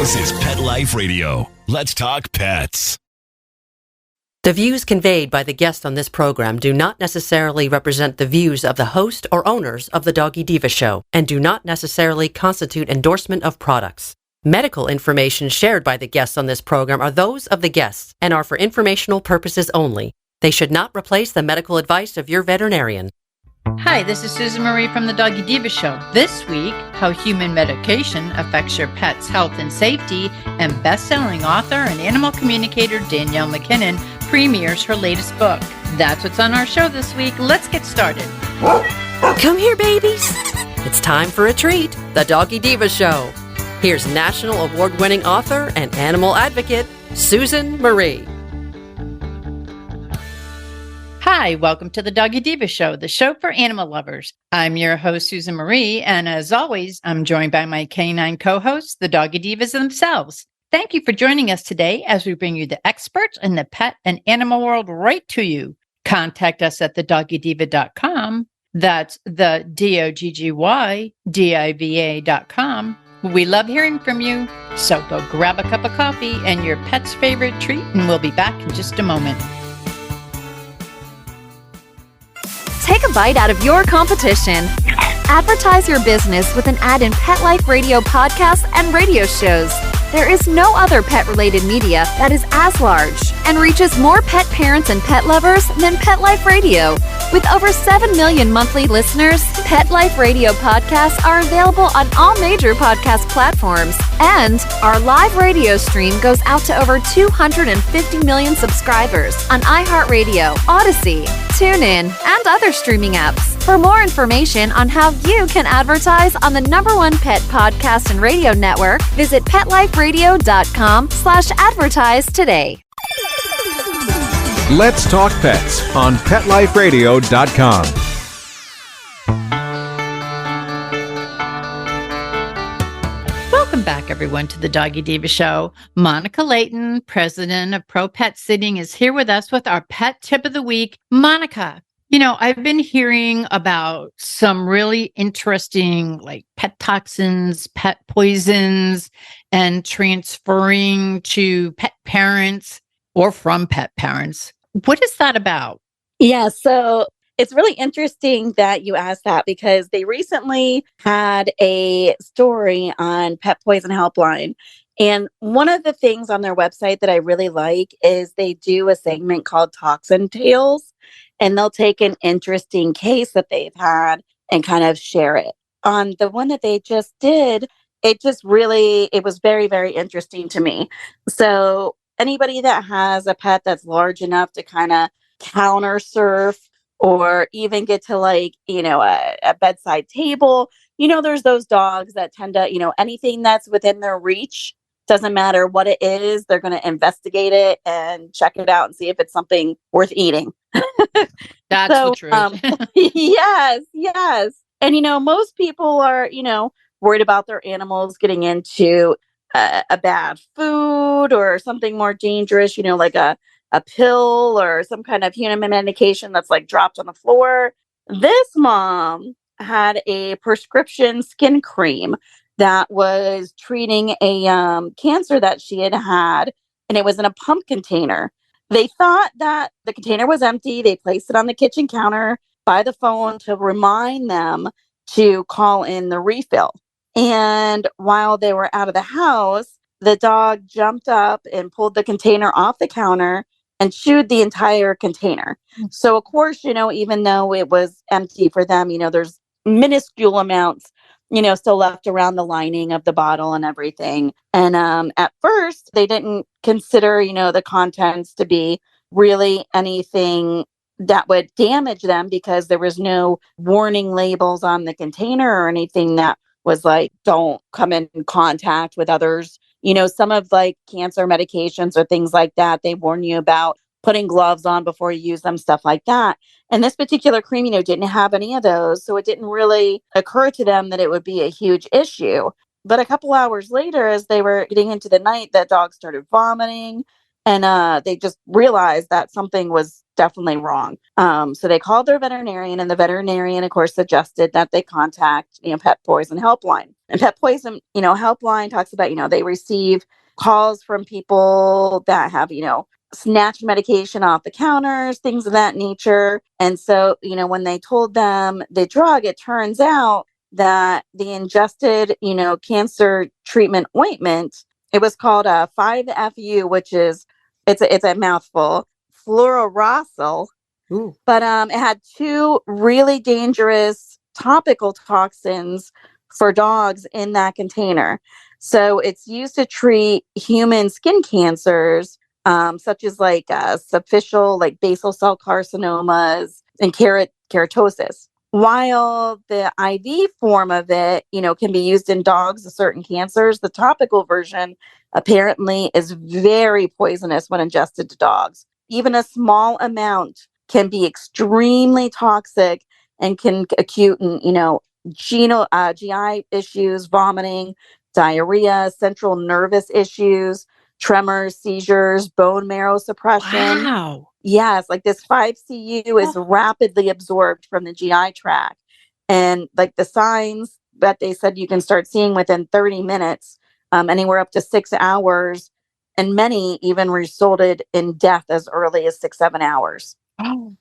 This is Pet Life Radio. Let's talk pets. The views conveyed by the guests on this program do not necessarily represent the views of the host or owners of the Doggy Diva Show and do not necessarily constitute endorsement of products. Medical information shared by the guests on this program are those of the guests and are for informational purposes only. They should not replace the medical advice of your veterinarian. Hi, this is Susan Marie from the Doggy Diva Show. This week, how human medication affects your pet's health and safety, and best-selling author and animal communicator Danielle MacKinnon premieres her latest book. That's what's on our show this week. Let's get started. Come here, babies. It's time for a treat, the Doggy Diva Show. Here's national award-winning author and animal advocate, Susan Marie. Hi, welcome to the Doggy Diva Show, the show for animal lovers. I'm your host, Susan Marie, and as always, I'm joined by my canine co-hosts, the Doggy Divas themselves. Thank you for joining us today as we bring you the experts in the pet and animal world right to you. Contact us at thedoggydiva.com. That's the DOGGYDIVA.com. We love hearing from you. So go grab a cup of coffee and your pet's favorite treat, and we'll be back in just a moment. Take a bite out of your competition. Advertise your business with an ad in Pet Life Radio podcasts and radio shows. There is no other pet-related media that is as large and reaches more pet parents and pet lovers than Pet Life Radio. With over 7 million monthly listeners, Pet Life Radio podcasts are available on all major podcast platforms. And our live radio stream goes out to over 250 million subscribers on iHeartRadio, Odyssey, TuneIn, and other streaming apps. For more information on how you can advertise on the #1 pet podcast and radio network, visit PetLifeRadio.com/advertise today. Let's talk pets on PetLifeRadio.com. Welcome back, everyone, to the Doggy Diva Show. Monica Leighton, president of Pro Pet Sitting, is here with us with our pet tip of the week. Monica, you know, I've been hearing about some really interesting, like pet toxins, pet poisons, and transferring to pet parents or from pet parents. What is that about? Yeah, so it's really interesting that you asked that because they recently had a story on Pet Poison Helpline. And one of the things on their website that I really like is they do a segment called Toxin Tales, and they'll take an interesting case that they've had and kind of share it. On the one that they just did, it was very, very interesting to me. So anybody that has a pet that's large enough to kind of counter surf or even get to a bedside table, there's those dogs that tend to, anything that's within their reach, doesn't matter what it is, they're going to investigate it and check it out and see if it's something worth eating. That's the truth. Yes. And, most people are, worried about their animals getting into a bad food or something more dangerous, like a pill or some kind of human medication that's like dropped on the floor. This mom had a prescription skin cream that was treating a cancer that she had, and it was in a pump container. They thought that the container was empty. They placed it on the kitchen counter by the phone to remind them to call in the refill. And while they were out of the house, the dog jumped up and pulled the container off the counter and chewed the entire container. So, of course, even though it was empty for them, there's minuscule amounts, still left around the lining of the bottle and everything. And at first, they didn't consider, the contents to be really anything that would damage them because there was no warning labels on the container or anything that was like, don't come in contact with others. Some of like cancer medications or things like that, they warn you about putting gloves on before you use them, stuff like that. And this particular cream, didn't have any of those. So it didn't really occur to them that it would be a huge issue. But a couple hours later, as they were getting into the night, that dog started vomiting. And they just realized that something was definitely wrong. So they called their veterinarian, and the veterinarian, of course, suggested that they contact, Pet Poison Helpline. And Pet Poison, Helpline talks about, they receive calls from people that have, snatched medication off the counters, things of that nature. And so, when they told them the drug, it turns out that the ingested, cancer treatment ointment, it was called a 5-FU, which is, it's a mouthful, fluorouracil. Ooh. But it had 2 really dangerous topical toxins for dogs in that container. So it's used to treat human skin cancers, such as like superficial, like basal cell carcinomas and keratosis. While the IV form of it, can be used in dogs with certain cancers, the topical version apparently is very poisonous when ingested to dogs. Even a small amount can be extremely toxic and can acute in, GI issues, vomiting, diarrhea, central nervous issues, tremors, seizures, bone marrow suppression. Wow. Yes, like this 5-CU is rapidly absorbed from the GI tract. And like the signs that they said you can start seeing within 30 minutes, anywhere up to 6 hours, and many even resulted in death as early as 6-7 hours. Oh.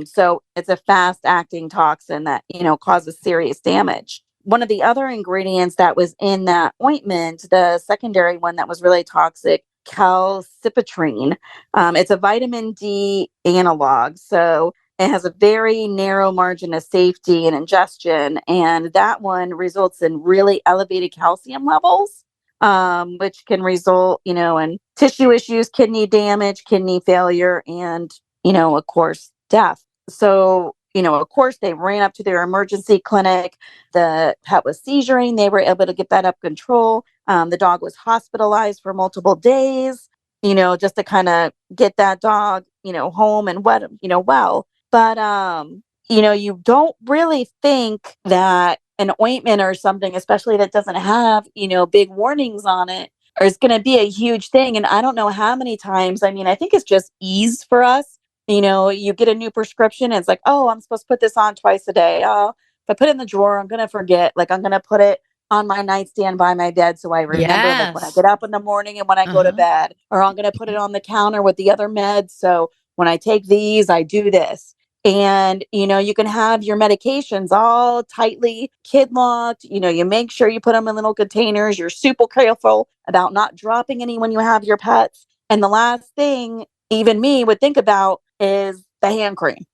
So it's a fast acting toxin that, causes serious damage. One of the other ingredients that was in that ointment, the secondary one that was really toxic, calcipotriene. It's a vitamin D analog. So it has a very narrow margin of safety in ingestion. And that one results in really elevated calcium levels, which can result, in tissue issues, kidney damage, kidney failure, and, of course, death. So, of course, they ran up to their emergency clinic. The pet was seizuring. They were able to get that up control. The dog was hospitalized for multiple days, just to kind of get that dog, home and well. But, you don't really think that an ointment or something, especially that doesn't have, big warnings on it, is going to be a huge thing. And I don't know how many times, I think it's just ease for us. You get a new prescription and it's like, oh, I'm supposed to put this on twice a day. Oh, if I put it in the drawer, I'm going to forget. Like, I'm going to put it on my nightstand by my bed so I remember, like, when I get up in the morning and when I go to bed. Or I'm going to put it on the counter with the other meds. So when I take these, I do this. And, you can have your medications all tightly kid locked. You make sure you put them in little containers. You're super careful about not dropping any when you have your pets. And the last thing even me would think about is the hand cream.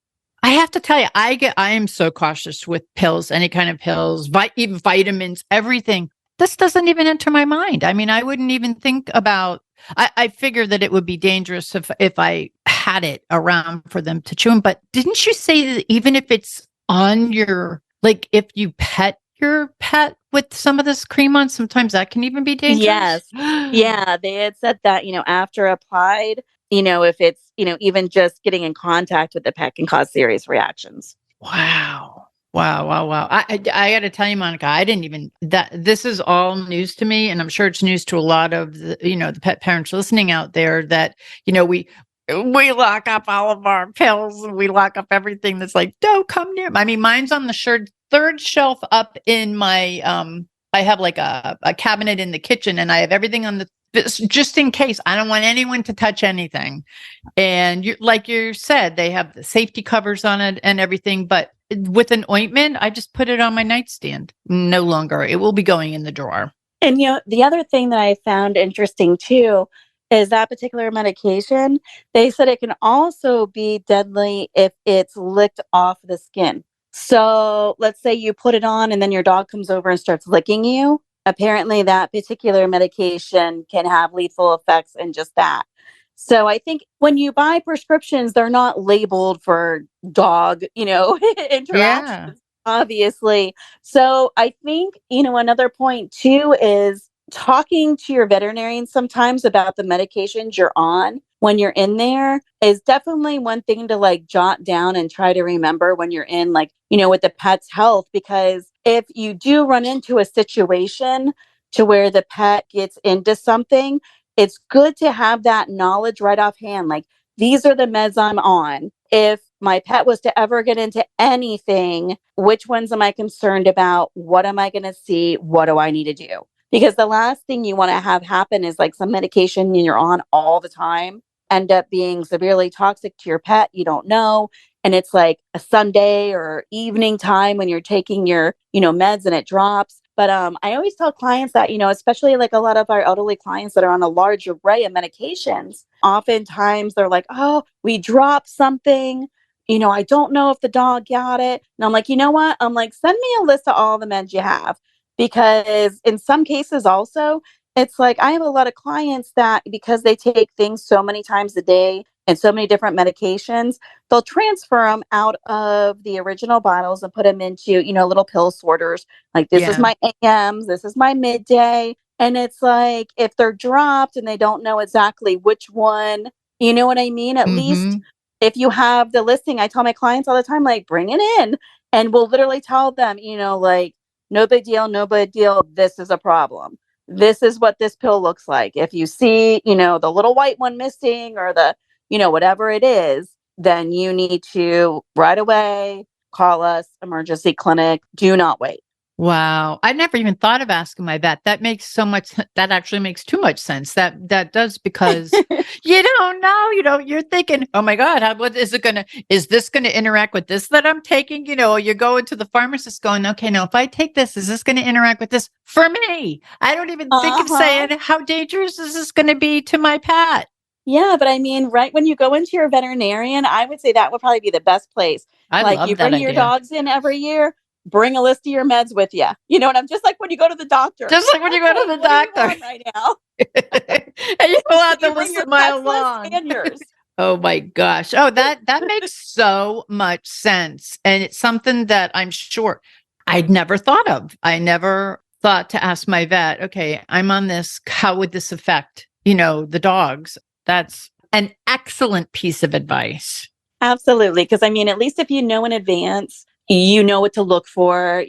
I have to tell you, I am so cautious with pills, any kind of pills, even vitamins, everything. This doesn't even enter my mind. I wouldn't even think about, I figured that it would be dangerous if I had it around for them to chew them. But didn't you say that even if it's on your, like if you pet your pet with some of this cream on, sometimes that can even be dangerous? Yes. Yeah. They had said that, after applied, if it's, even just getting in contact with the pet can cause serious reactions. Wow. I got to tell you, Monica, I didn't even, this is all news to me. And I'm sure it's news to a lot of the, the pet parents listening out there that, we lock up all of our pills and we lock up everything that's like, don't come near. Mine's on the third shelf up in my, I have like a cabinet in the kitchen and I have everything on just in case. I don't want anyone to touch anything. And like you said, they have the safety covers on it and everything. But with an ointment, I just put it on my nightstand. No longer. It will be going in the drawer. And, the other thing that I found interesting too is that particular medication, they said it can also be deadly if it's licked off the skin. So let's say you put it on and then your dog comes over and starts licking you. Apparently that particular medication can have lethal effects in just that. So I think when you buy prescriptions, they're not labeled for dog, interactions, obviously. So I think, another point too is talking to your veterinarian sometimes about the medications you're on when you're in there is definitely one thing to like jot down and try to remember when you're in like, with the pet's health, because if you do run into a situation to where the pet gets into something, it's good to have that knowledge right offhand. Like, these are the meds I'm on. If my pet was to ever get into anything, which ones am I concerned about? What am I going to see? What do I need to do? Because the last thing you want to have happen is like some medication you're on all the time end up being severely toxic to your pet. You don't know. And it's like a Sunday or evening time when you're taking your, meds and it drops. But I always tell clients that, especially like a lot of our elderly clients that are on a large array of medications, oftentimes they're like, oh, we dropped something. I don't know if the dog got it. And I'm like, you know what? I'm like, send me a list of all the meds you have. Because in some cases also, it's like I have a lot of clients that because they take things so many times a day and so many different medications, they'll transfer them out of the original bottles and put them into, little pill sorters. Like this is my AMs, this is my midday. And it's like if they're dropped and they don't know exactly which one, you know what I mean? At least if you have the listing, I tell my clients all the time, like bring it in and we'll literally tell them, like, no big deal, no big deal. This is a problem. This is what this pill looks like. If you see, the little white one missing or the, whatever it is, then you need to right away call us, emergency clinic. Do not wait. Wow. I never even thought of asking my vet. That actually makes too much sense. That does, because you don't know, you're thinking, oh my God, is this going to interact with this that I'm taking? You're going to the pharmacist going, okay, now if I take this, is this going to interact with this for me? I don't even think of saying, how dangerous is this going to be to my pet? Yeah, but I mean, right when you go into your veterinarian, I would say that would probably be the best place. I love you that bring your dogs in every year. Bring a list of your meds with you. And I'm just like when you go to the doctor. Just like when you go to the doctor right now. and you pull out the list a mile long. And yours. Oh my gosh. Oh, that makes so much sense. And it's something that I'm sure I'd never thought of. I never thought to ask my vet, okay, I'm on this. How would this affect, the dogs? That's an excellent piece of advice. Absolutely. Because I mean, at least if you know in advance, you know what to look for,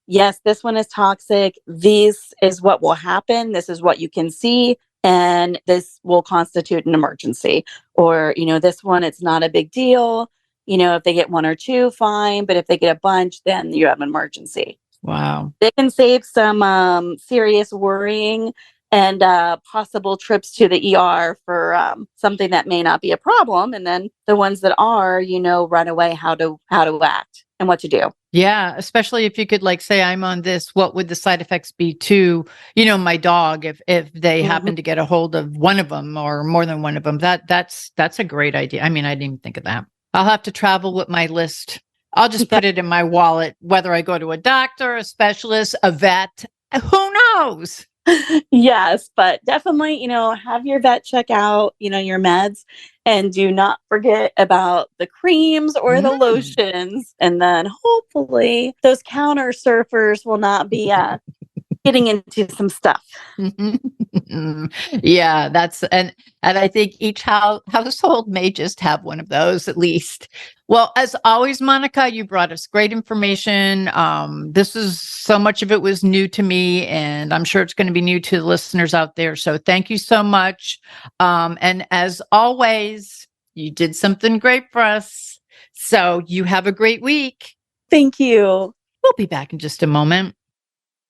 yes, this one is toxic. This is what will happen. This is what you can see. And this will constitute an emergency. Or, this one, it's not a big deal. If they get one or two, fine. But if they get a bunch, then you have an emergency. Wow. They can save some serious worrying and possible trips to the ER for something that may not be a problem. And then the ones that are, right away how to act and what to do. Yeah, especially if you could say I'm on this, what would the side effects be to, my dog if they happen to get a hold of one of them or more than one of them? That's a great idea. I mean, I didn't even think of that. I'll have to travel with my list. I'll just put it in my wallet, whether I go to a doctor, a specialist, a vet, who knows? Yes, but definitely, have your vet check out, your meds, and do not forget about the creams or the lotions. And then hopefully those counter surfers will not be getting into some stuff. Yeah, and I think each household may just have one of those at least. Well, as always, Monica, you brought us great information. This is so much of it was new to me, and I'm sure it's going to be new to the listeners out there. So thank you so much. And as always, you did something great for us. So you have a great week. Thank you. We'll be back in just a moment.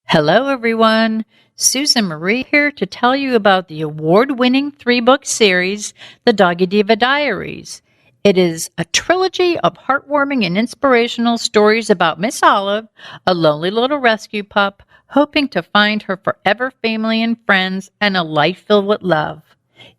Hello, everyone. Susan Marie here to tell you about the award-winning 3-book series, The Doggy Diva Diaries. It is a trilogy of heartwarming and inspirational stories about Miss Olive, a lonely little rescue pup, hoping to find her forever family and friends and a life filled with love.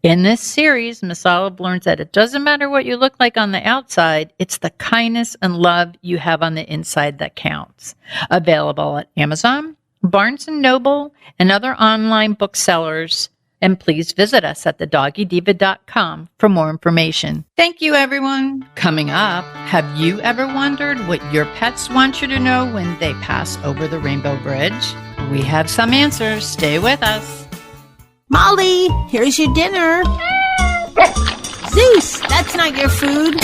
In this series, Miss Olive learns that it doesn't matter what you look like on the outside, it's the kindness and love you have on the inside that counts. Available at Amazon, Barnes & Noble, and other online booksellers. And please visit us at thedoggydiva.com for more information. Thank you, everyone. Coming up, have you ever wondered what your pets want you to know when they pass over the Rainbow Bridge? We have some answers. Stay with us. Molly, here's your dinner. Zeus, that's not your food.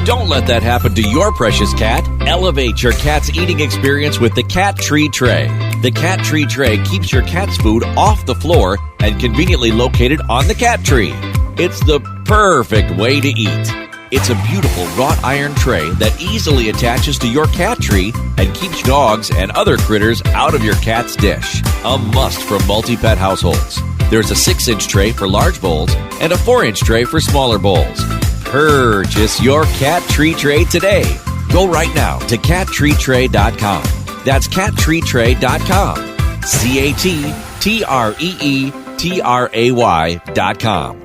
Don't let that happen to your precious cat. Elevate your cat's eating experience with the Cat Tree Tray. The Cat Tree Tray keeps your cat's food off the floor and conveniently located on the cat tree. It's the perfect way to eat. It's a beautiful wrought iron tray that easily attaches to your cat tree and keeps dogs and other critters out of your cat's dish. A must for multi-pet households. There's a 6-inch tray for large bowls and a 4-inch tray for smaller bowls. Purchase your cat tree tray today. Go right now to cattreetray.com. That's cattreetray.com. cattreetray.com.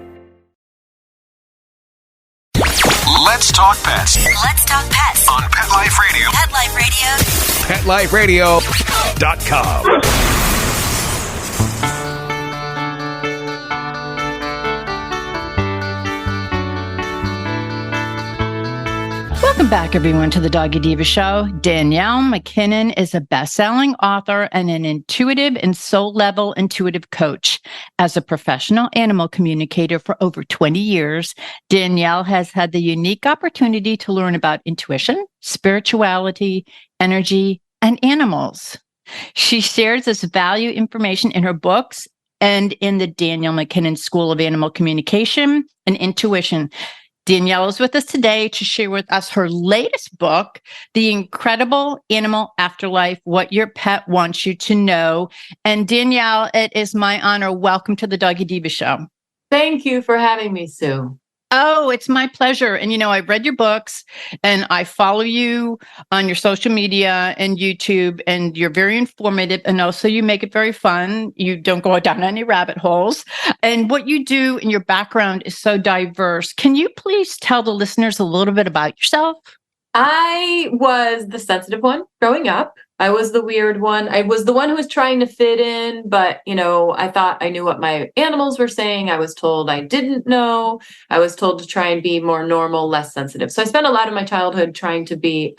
Let's talk pets Let's talk pets on Pet Life Radio. Pet Life Radio. PetLifeRadio.com. Welcome back, everyone, to the Doggy Diva Show. Danielle MacKinnon is a best-selling author and an intuitive and soul-level intuitive coach. As a professional animal communicator for over 20 years, Danielle has had the unique opportunity to learn about intuition, spirituality, energy, and animals. She shares this value information in her books and in the Danielle MacKinnon School of Animal Communication and Intuition. Danielle is with us today to share with us her latest book, The Incredible Animal Afterlife, What Your Pet Wants You to Know. And Danielle, it is my honor. Welcome to the Doggy Diva Show. Thank you for having me, Sue. Oh, it's my pleasure. And, I've read your books and I follow you on your social media and YouTube, and you're very informative. And also you make it very fun. You don't go down any rabbit holes. And what you do in your background is so diverse. Can you please tell the listeners a little bit about yourself? I was the sensitive one growing up. I was the weird one. I was the one who was trying to fit in, but, I thought I knew what my animals were saying. I was told I didn't know. I was told to try and be more normal, less sensitive. So I spent a lot of my childhood trying to be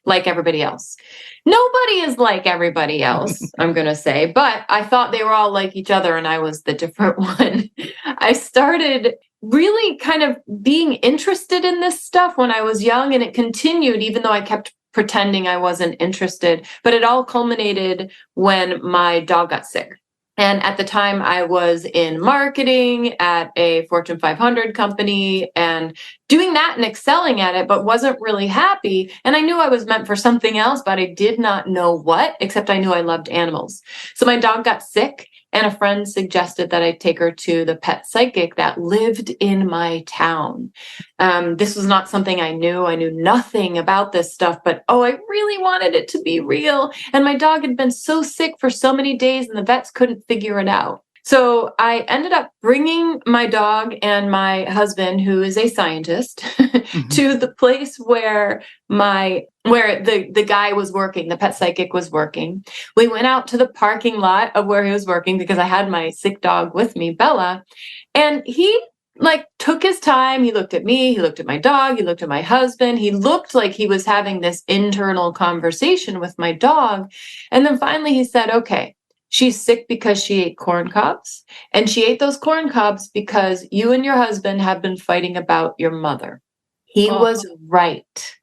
like everybody else. Nobody is like everybody else, I'm going to say, but I thought they were all like each other and I was the different one. I started really kind of being interested in this stuff when I was young, and it continued even though I kept pretending I wasn't interested. But it all culminated when my dog got sick. And at the time I was in marketing at a Fortune 500 company and doing that and excelling at it, but wasn't really happy. And I knew I was meant for something else, but I did not know what, except I knew I loved animals. So my dog got sick, and a friend suggested that I take her to the pet psychic that lived in my town. This was not something I knew. I knew nothing about this stuff, but I really wanted it to be real. And my dog had been so sick for so many days and the vets couldn't figure it out. So I ended up bringing my dog and my husband, who is a scientist, to the place where the guy was working, the pet psychic was working. We went out to the parking lot of where he was working because I had my sick dog with me, Bella, and he took his time. He looked at me, he looked at my dog, he looked at my husband. He looked like he was having this internal conversation with my dog. And then finally he said, okay, she's sick because she ate corn cobs, and she ate those corn cobs because you and your husband have been fighting about your mother. He was right.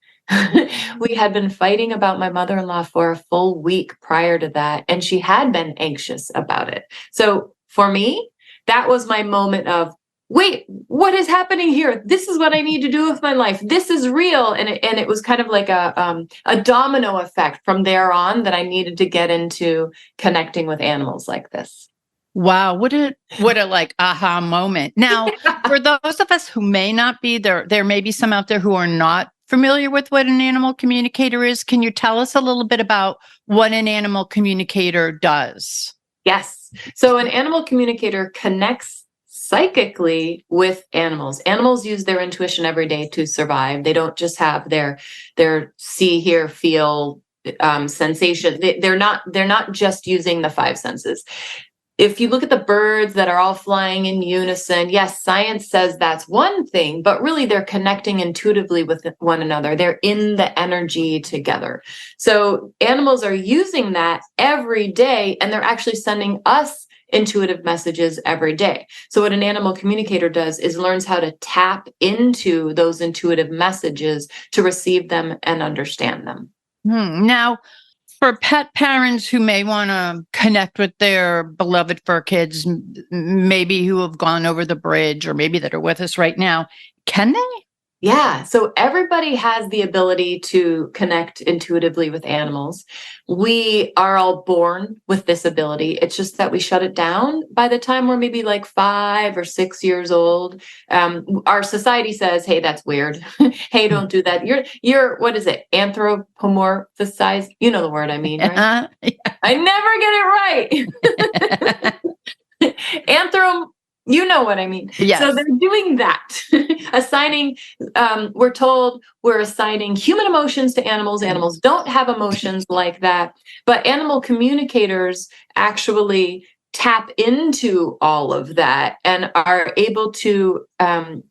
We had been fighting about my mother-in-law for a full week prior to that, and she had been anxious about it. So for me, that was my moment of, wait, what is happening here? This is what I need to do with my life. This is real. And it was kind of like a domino effect from there on that I needed to get into connecting with animals like this. Wow. What a aha moment. Now, for those of us who may not be there may be some out there who are not familiar with what an animal communicator is. Can you tell us a little bit about what an animal communicator does? Yes. So an animal communicator connects psychically with animals. Animals use their intuition every day to survive. They don't just have their see, hear, feel sensation. They're not just using the 5 senses. If you look at the birds that are all flying in unison, yes, science says that's one thing, but really they're connecting intuitively with one another. They're in the energy together. So animals are using that every day, and they're actually sending us intuitive messages every day. So what an animal communicator does is learns how to tap into those intuitive messages to receive them and understand them. Now, For pet parents who may want to connect with their beloved fur kids, maybe who have gone over the bridge or maybe that are with us right now, can they? Yeah. So everybody has the ability to connect intuitively with animals. We are all born with this ability. It's just that we shut it down by the time we're maybe like 5 or 6 years old. Our society says, "Hey, that's weird. Hey, don't do that. You're what is it? Anthropomorphized. You know the word I mean, right? I never get it right. You know what I mean. Yes. So they're doing that, assigning, we're told we're assigning human emotions to animals. Animals don't have emotions like that, but animal communicators actually tap into all of that and are able to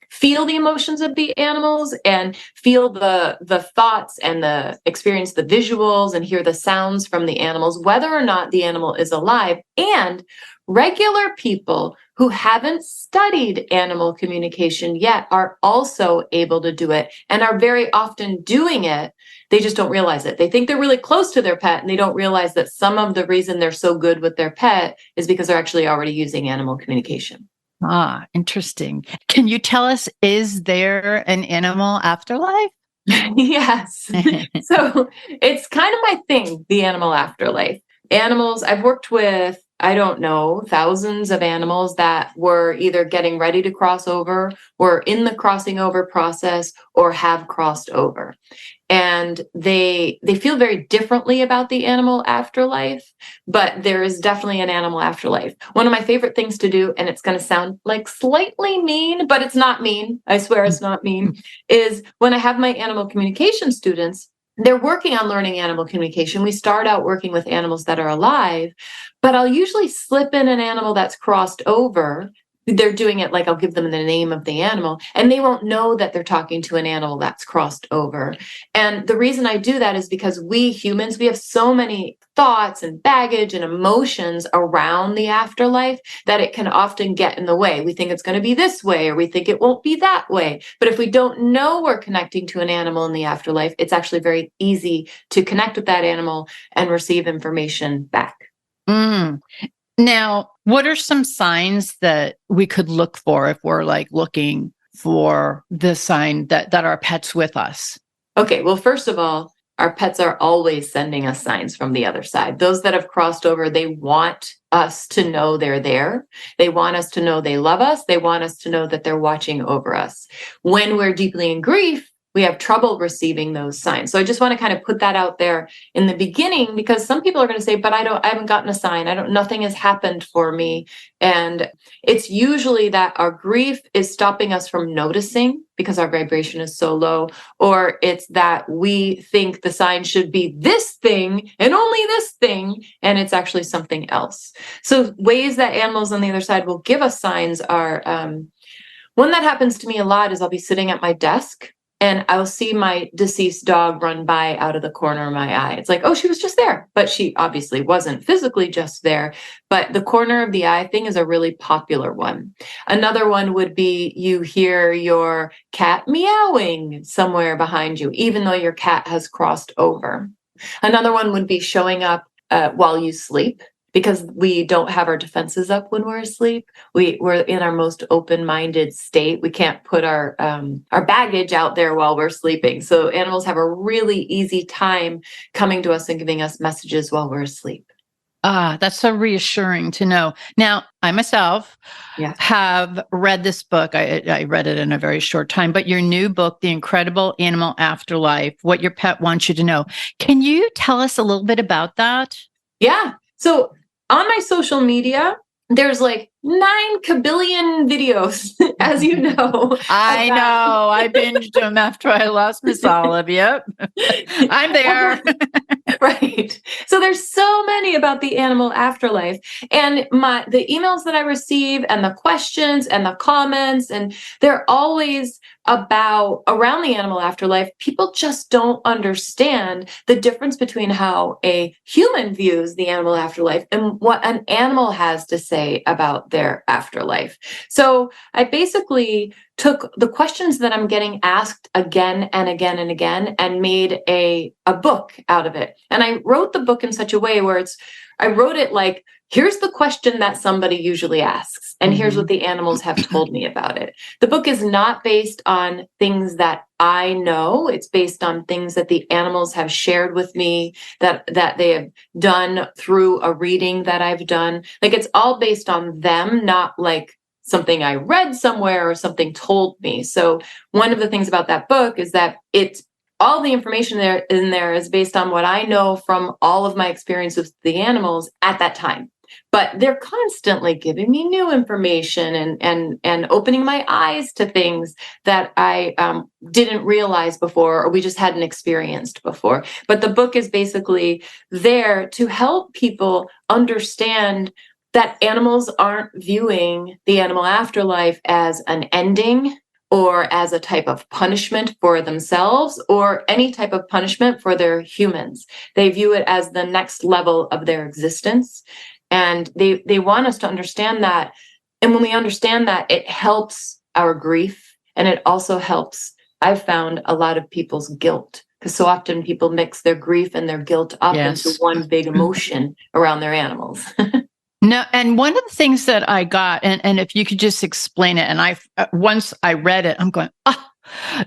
feel the emotions of the animals and feel the thoughts and experience the visuals and hear the sounds from the animals, whether or not the animal is alive. And regular people who haven't studied animal communication yet are also able to do it and are very often doing it. They just don't realize it. They think they're really close to their pet and they don't realize that some of the reason they're so good with their pet is because they're actually already using animal communication. Ah, interesting. Can you tell us, is there an animal afterlife? Yes. So it's kind of my thing, the animal afterlife. Animals, I've worked with, I don't know, thousands of animals that were either getting ready to cross over, or in the crossing over process, or have crossed over. And they feel very differently about the animal afterlife, but there is definitely an animal afterlife. One of my favorite things to do, and it's going to sound like slightly mean, but it's not mean, I swear it's not mean, is when I have my animal communication students, they're working on learning animal communication. We start out working with animals that are alive, but I'll usually slip in an animal that's crossed over. They're doing it like I'll give them the name of the animal, and they won't know that they're talking to an animal that's crossed over. And the reason I do that is because we humans, we have so many thoughts and baggage and emotions around the afterlife that it can often get in the way. We think it's going to be this way, or we think it won't be that way. But if we don't know we're connecting to an animal in the afterlife, it's actually very easy to connect with that animal and receive information back. Now, what are some signs that we could look for if we're like looking for the sign that our pet's with us? Okay, well, first of all, our pets are always sending us signs from the other side. Those that have crossed over, they want us to know they're there. They want us to know they love us. They want us to know that they're watching over us. When we're deeply in grief, we have trouble receiving those signs. So I just want to kind of put that out there in the beginning, because some people are going to say, but I haven't gotten a sign. Nothing has happened for me. And it's usually that our grief is stopping us from noticing because our vibration is so low, or it's that we think the sign should be this thing and only this thing, and it's actually something else. So ways that animals on the other side will give us signs are, one that happens to me a lot is I'll be sitting at my desk and I'll see my deceased dog run by out of the corner of my eye. It's like, oh, she was just there. But she obviously wasn't physically just there. But the corner of the eye thing is a really popular one. Another one would be you hear your cat meowing somewhere behind you, even though your cat has crossed over. Another one would be showing up while you sleep. Because we don't have our defenses up when we're asleep. We're in our most open-minded state. We can't put our baggage out there while we're sleeping. So animals have a really easy time coming to us and giving us messages while we're asleep. Ah, that's so reassuring to know. Now, I myself have read this book. I read it in a very short time, but your new book, The Incredible Animal Afterlife, What Your Pet Wants You to Know. Can you tell us a little bit about that? Yeah. So on my social media, there's like 9 kabillion videos, as you know. I know. I binged them after I lost Miss Olive. Yep. I'm there. Right. So there's so many about the animal afterlife, and the emails that I receive and the questions and the comments, and they're always around the animal afterlife. People just don't understand the difference between how a human views the animal afterlife and what an animal has to say about about their afterlife. So I basically took the questions that I'm getting asked again and again and again and made a book out of it. And I wrote the book in such a way where I wrote it like, here's the question that somebody usually asks, and here's what the animals have told me about it. The book is not based on things that I know. It's based on things that the animals have shared with me, that they have done through a reading that I've done. Like, it's all based on them, not like something I read somewhere or something told me. So one of the things about that book is that it's all the information in there is based on what I know from all of my experience with the animals at that time. But they're constantly giving me new information and opening my eyes to things that I didn't realize before, or we just hadn't experienced before. But the book is basically there to help people understand that animals aren't viewing the animal afterlife as an ending, or as a type of punishment for themselves, or any type of punishment for their humans. They view it as the next level of their existence. And they want us to understand that. And when we understand that, it helps our grief. And it also helps, I've found, a lot of people's guilt. Because so often people mix their grief and their guilt up into one big emotion around their animals. No, and one of the things that I got, and if you could just explain it, and once I read it, I'm going,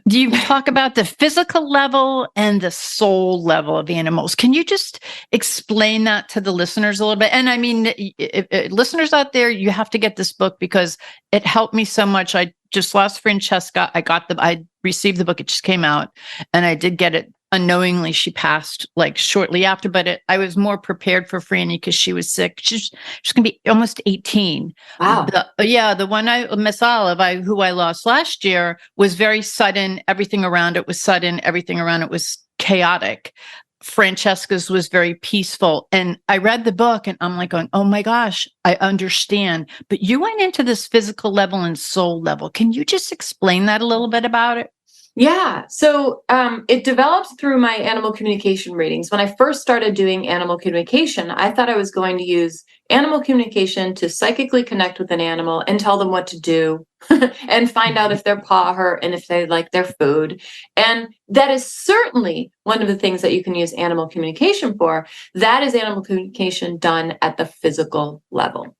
do you talk about the physical level and the soul level of animals? Can you just explain that to the listeners a little bit? And I mean, if listeners out there, you have to get this book because it helped me so much. I just lost Francesca. I received the book. It just came out, and I did get it unknowingly. She passed like shortly after, but I was more prepared for Franny because she was sick. She's going to be almost 18. Wow. The one Miss Olive, who I lost last year, was very sudden. Everything around it was sudden. Everything around it was chaotic. Francesca's was very peaceful. And I read the book and I'm like going, oh my gosh, I understand. But you went into this physical level and soul level. Can you just explain that a little bit about it? Yeah. So it developed through my animal communication readings. When I first started doing animal communication, I thought I was going to use animal communication to psychically connect with an animal and tell them what to do and find out if their paw hurt and if they like their food. And that is certainly one of the things that you can use animal communication for. That is animal communication done at the physical level.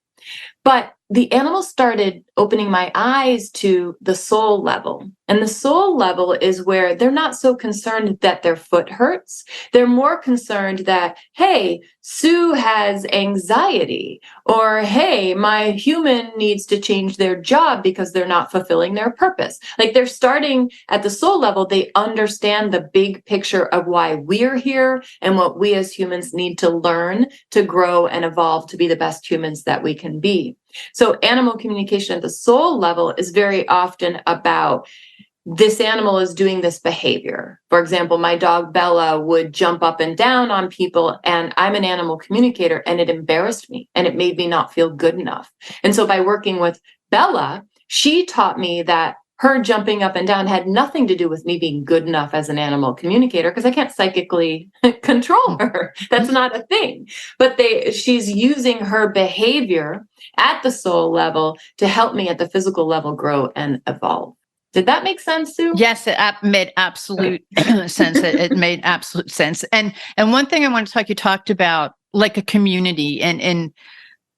But the animals started opening my eyes to the soul level. And the soul level is where they're not so concerned that their foot hurts. They're more concerned that, hey, Sue has anxiety, or hey, my human needs to change their job because they're not fulfilling their purpose. Like, they're starting at the soul level. They understand the big picture of why we're here and what we as humans need to learn to grow and evolve to be the best humans that we can be. So animal communication at the soul level is very often about this animal is doing this behavior. For example, my dog Bella would jump up and down on people, and I'm an animal communicator, and it embarrassed me and it made me not feel good enough. And so by working with Bella, she taught me that her jumping up and down had nothing to do with me being good enough as an animal communicator, because I can't psychically control her. That's not a thing. But she's using her behavior at the soul level to help me at the physical level grow and evolve. Did that make sense, Sue? Yes, it made absolute sense. It made absolute sense. And one thing I want to you talked about like a community and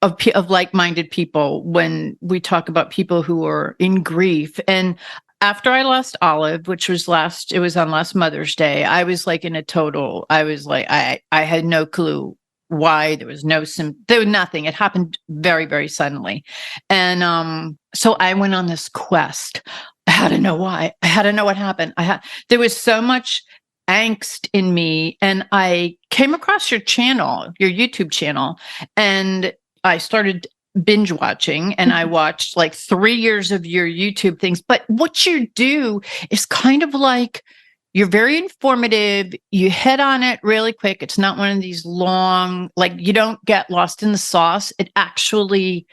of like-minded people when we talk about people who are in grief. And after I lost Olive, which was it was on last Mother's Day, I was like I was like, I had no clue why. There was there was nothing. It happened very, very suddenly. And so I went on this quest. I had to know why. I had to know what happened. There was so much angst in me, and I came across your YouTube channel, and I started binge watching, and I watched like 3 years of your YouTube things. But what you do is kind of like, you're very informative. You hit on it really quick. It's not one of these long, like, you don't get lost in the sauce. It actually,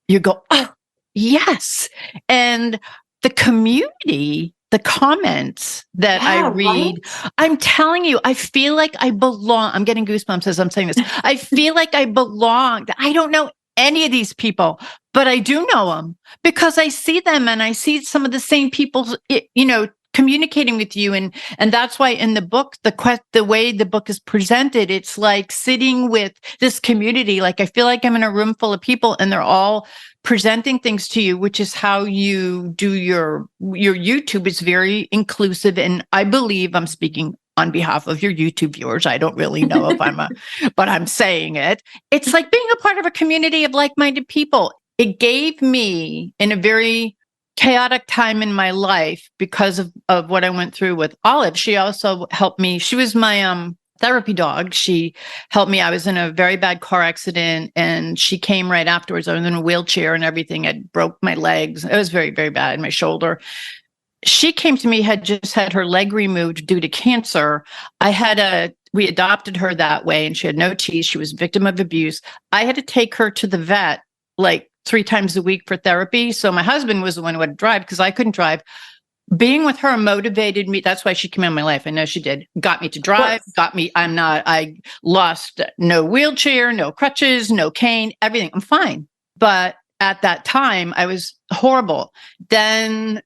you go, oh, yes. And the community, the comments that I read, right? I'm telling you, I feel like I belong. I'm getting goosebumps as I'm saying this. I feel like I belong. I don't know any of these people, but I do know them because I see them and I see some of the same people, communicating with you. And that's why in the book, the way the book is presented, it's like sitting with this community. Like I feel like I'm in a room full of people and they're all presenting things to you, which is how you do your YouTube. It's very inclusive. And I believe I'm speaking on behalf of your YouTube viewers. I don't really know if but I'm saying it. It's like being a part of a community of like-minded people. It gave me, in a very chaotic time in my life because of what I went through with Olive. She also helped me. She was my therapy dog. She helped me. I was in a very bad car accident and she came right afterwards. I was in a wheelchair and everything. I broke my legs. It was very, very bad. My shoulder. She came to me, had just had her leg removed due to cancer. We adopted her that way and she had no teeth. She was a victim of abuse. I had to take her to the vet like 3 times a week for therapy. So my husband was the one who had to drive because I couldn't drive. Being with her motivated me. That's why she came in my life. I know she did. Got me to drive, I lost no wheelchair, no crutches, no cane, everything. I'm fine. But at that time, I was horrible. Then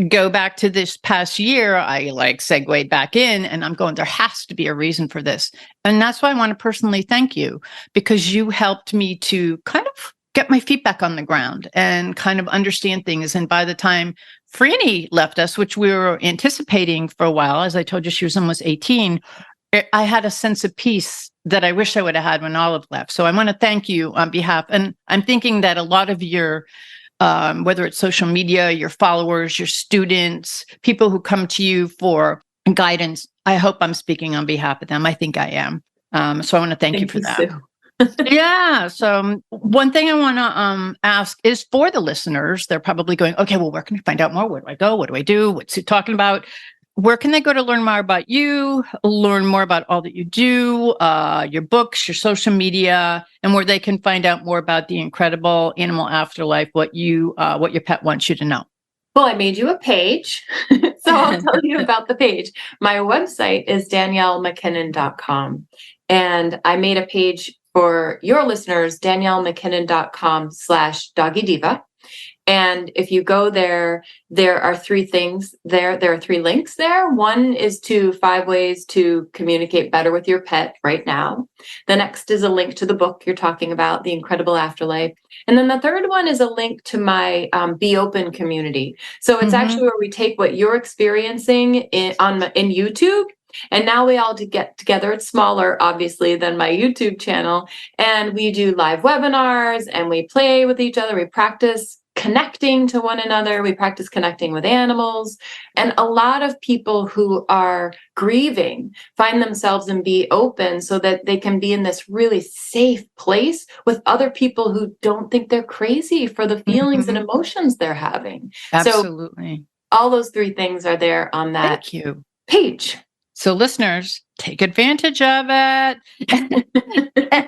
go back to this past year, I segued back in and I'm going, there has to be a reason for this. And that's why I want to personally thank you because you helped me to kind of get my feet back on the ground and kind of understand things. And by the time Franny left us, which we were anticipating for a while, as I told you, she was almost 18, I had a sense of peace that I wish I would have had when Olive left. So I want to thank you on behalf. And I'm thinking that a lot of your, whether it's social media, your followers, your students, people who come to you for guidance, I hope I'm speaking on behalf of them. I think I am. So I want to thank you for that. Sue. Yeah. So one thing I want to ask is for the listeners, they're probably going, okay, well, where can I find out more? Where do I go? What do I do? What's he talking about? Where can they go to learn more about you, learn more about all that you do, your books, your social media, and where they can find out more about the Incredible Animal Afterlife, what your pet wants you to know? Well, I made you a page, so I'll tell you about the page. My website is DanielleMacKinnon.com, and I made a page for your listeners, DanielleMacKinnon.com/DoggyDiva. And if you go there, there are 3 things there. There are 3 links there. One is to 5 ways to communicate better with your pet right now. The next is a link to the book you're talking about, The Incredible Afterlife. And then the third one is a link to my Be Open community. So it's actually where we take what you're experiencing in YouTube. And now we all get together. It's smaller, obviously, than my YouTube channel. And we do live webinars and we play with each other. We practice connecting to one another. We practice connecting with animals. And a lot of people who are grieving find themselves in Be Open so that they can be in this really safe place with other people who don't think they're crazy for the feelings and emotions they're having. Absolutely. So all those 3 things are there on that page. So listeners, take advantage of it.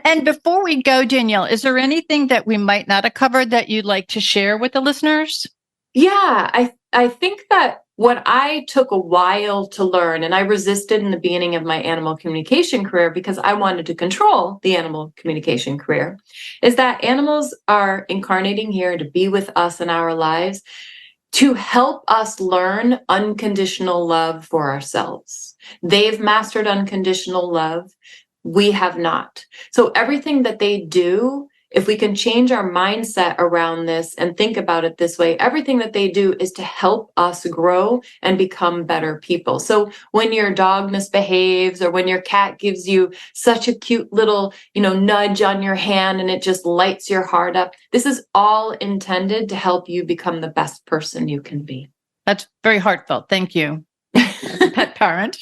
And before we go, Danielle, is there anything that we might not have covered that you'd like to share with the listeners? Yeah, I think that what I took a while to learn, and I resisted in the beginning of my animal communication career because I wanted to control the animal communication career, is that animals are incarnating here to be with us in our lives to help us learn unconditional love for ourselves. They've mastered unconditional love. We have not. So everything that they do, if we can change our mindset around this and think about it this way, everything that they do is to help us grow and become better people. So when your dog misbehaves or when your cat gives you such a cute little, nudge on your hand and it just lights your heart up, this is all intended to help you become the best person you can be. That's very heartfelt. Thank you. As a pet parent.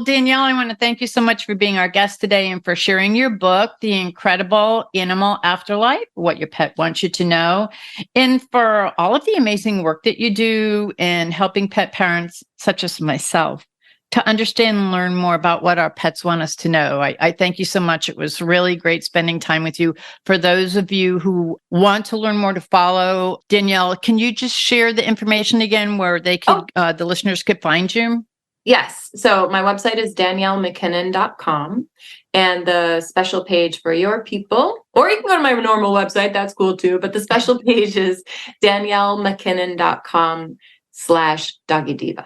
Danielle, I want to thank you so much for being our guest today and for sharing your book, The Incredible Animal Afterlife, What Your Pet Wants You to Know, and for all of the amazing work that you do in helping pet parents such as myself to understand and learn more about what our pets want us to know. I thank you so much. It was really great spending time with you. For those of you who want to learn more to follow Danielle, can you just share the information again where they can, the listeners could find you? Yes. So my website is DanielleMacKinnon.com. and the special page for your people. Or you can go to my normal website. That's cool too. But the special page is DanielleMacKinnon.com/DoggyDiva.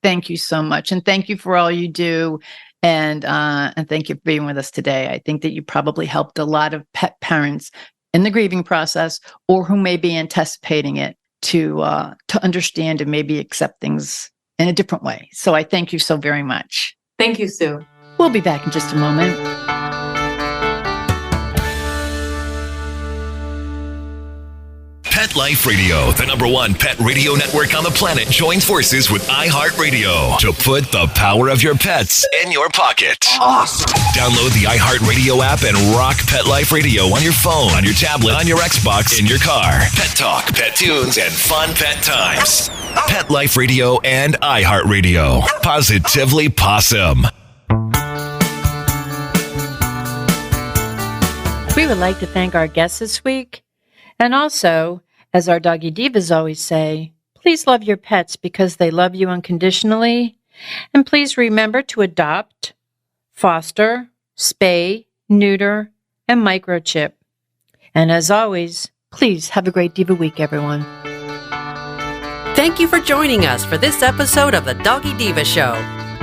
Thank you so much. And thank you for all you do. And thank you for being with us today. I think that you probably helped a lot of pet parents in the grieving process, or who may be anticipating it, to understand and maybe accept things in a different way. So I thank you so very much. Thank you, Sue. We'll be back in just a moment. Pet Life Radio, the #1 pet radio network on the planet, joins forces with iHeartRadio to put the power of your pets in your pocket. Awesome. Download the iHeartRadio app and rock Pet Life Radio on your phone, on your tablet, on your Xbox, in your car. Pet talk, pet tunes, and fun pet times. Pet Life Radio and iHeartRadio. Positively Possum. We would like to thank our guests this week. And also, as our Doggy Divas always say, please love your pets because they love you unconditionally. And please remember to adopt, foster, spay, neuter, and microchip. And as always, please have a great Diva week, everyone. Thank you for joining us for this episode of the Doggy Diva Show.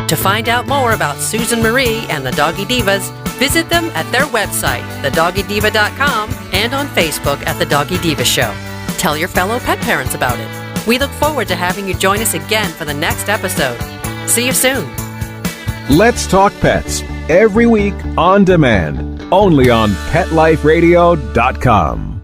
To find out more about Susan Marie and the Doggy Divas, visit them at their website, thedoggydiva.com, and on Facebook at The Doggy Diva Show. Tell your fellow pet parents about it. We look forward to having you join us again for the next episode. See you soon. Let's Talk Pets, every week on demand, only on PetLifeRadio.com.